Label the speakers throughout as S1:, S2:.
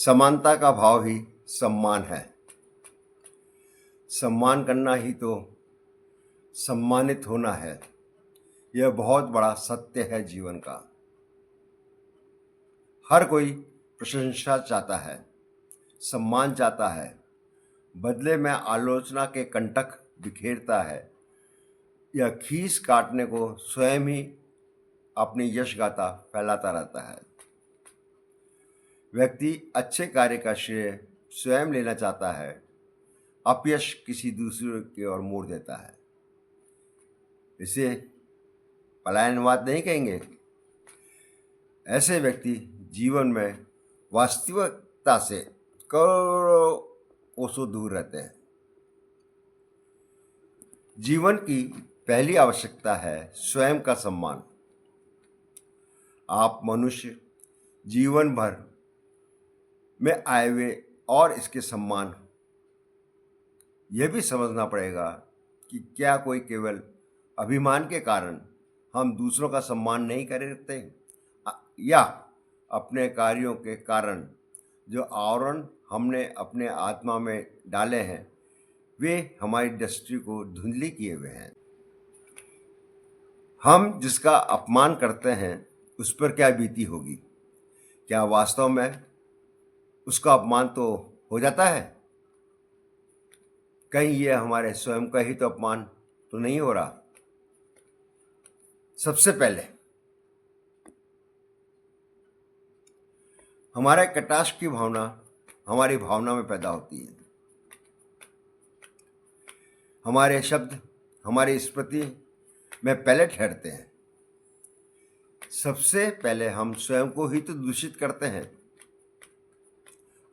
S1: समानता का भाव ही सम्मान है। सम्मान करना ही तो सम्मानित होना है। यह बहुत बड़ा सत्य है जीवन का। हर कोई प्रशंसा चाहता है, सम्मान चाहता है, बदले में आलोचना के कंटक बिखेरता है या खीस काटने को स्वयं ही अपनी यश गाथा फैलाता रहता है। व्यक्ति अच्छे कार्य का श्रेय स्वयं लेना चाहता है, अपयश किसी दूसरे की ओर मोड़ देता है। इसे पलायनवाद नहीं कहेंगे। ऐसे व्यक्ति जीवन में वास्तविकता से करोड़ों कोसों दूर रहते हैं। जीवन की पहली आवश्यकता है स्वयं का सम्मान। आप मनुष्य जीवन भर में आए हुए और इसके सम्मान यह भी समझना पड़ेगा कि क्या कोई केवल अभिमान के कारण हम दूसरों का सम्मान नहीं करते या अपने कार्यों के कारण जो आवरण हमने अपने आत्मा में डाले हैं वे हमारी दृष्टि को धुंधली किए हुए हैं। हम जिसका अपमान करते हैं उस पर क्या बीती होगी? क्या वास्तव में उसका अपमान तो हो जाता है? कहीं यह हमारे स्वयं का ही तो अपमान तो नहीं हो रहा? सबसे पहले हमारे कटाक्ष की भावना हमारी भावना में पैदा होती है। हमारे शब्द हमारी स्मृति में पहले ठहरते हैं। सबसे पहले हम स्वयं को ही तो दूषित करते हैं।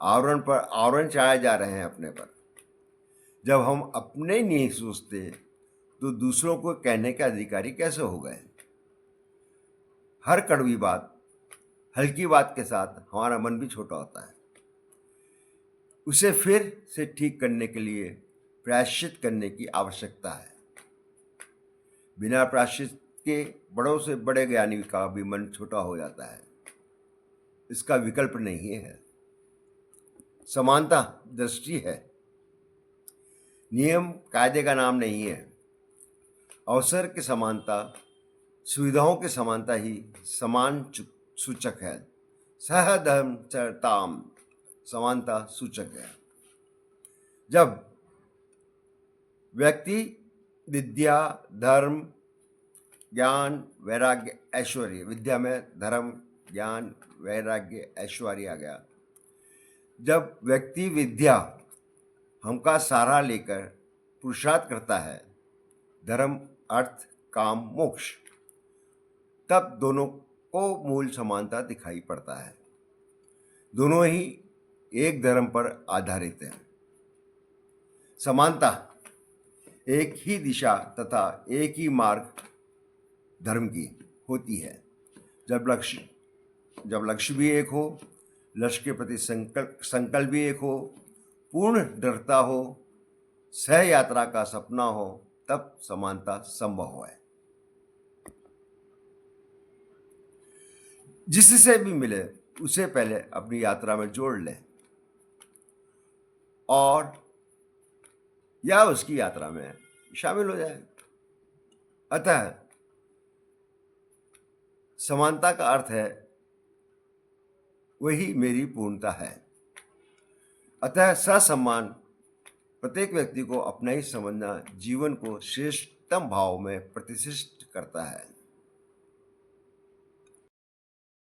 S1: आवरण चढ़ाए जा रहे हैं अपने पर। जब हम अपने नहीं सोचते तो दूसरों को कहने के अधिकारी कैसे हो गए? हर कड़वी बात, हल्की बात के साथ हमारा मन भी छोटा होता है। उसे फिर से ठीक करने के लिए प्रायश्चित करने की आवश्यकता है। बिना प्रायश्चित के बड़ों से बड़े ज्ञानी का भी मन छोटा हो जाता है। इसका विकल्प नहीं है। समानता दृष्टि है, नियम कायदे का नाम नहीं है। अवसर की समानता, सुविधाओं की समानता ही समान सूचक है। सहधर्मचर्ताम समानता सूचक है। जब व्यक्ति विद्या, धर्म, ज्ञान, वैराग्य, ऐश्वर्य, विद्या में धर्म, ज्ञान, वैराग्य, ऐश्वर्य आ गया। जब व्यक्ति विद्या हमका सहारा लेकर पुरुषार्थ करता है, धर्म, अर्थ, काम, मोक्ष, तब दोनों को मूल समानता दिखाई पड़ता है। दोनों ही एक धर्म पर आधारित हैं। समानता एक ही दिशा तथा एक ही मार्ग धर्म की होती है। जब लक्ष्य भी एक हो, लक्ष्य के प्रति संकल्प भी एक हो, पूर्ण दृढ़ता हो, सह यात्रा का सपना हो, तब समानता संभव है। जिससे भी मिले उसे पहले अपनी यात्रा में जोड़ लें और या उसकी यात्रा में शामिल हो जाए। अतः समानता का अर्थ है वही मेरी पूर्णता है। अतः ससम्मान प्रत्येक व्यक्ति को अपना ही समझना जीवन को श्रेष्ठतम भाव में प्रतिष्ठित करता है।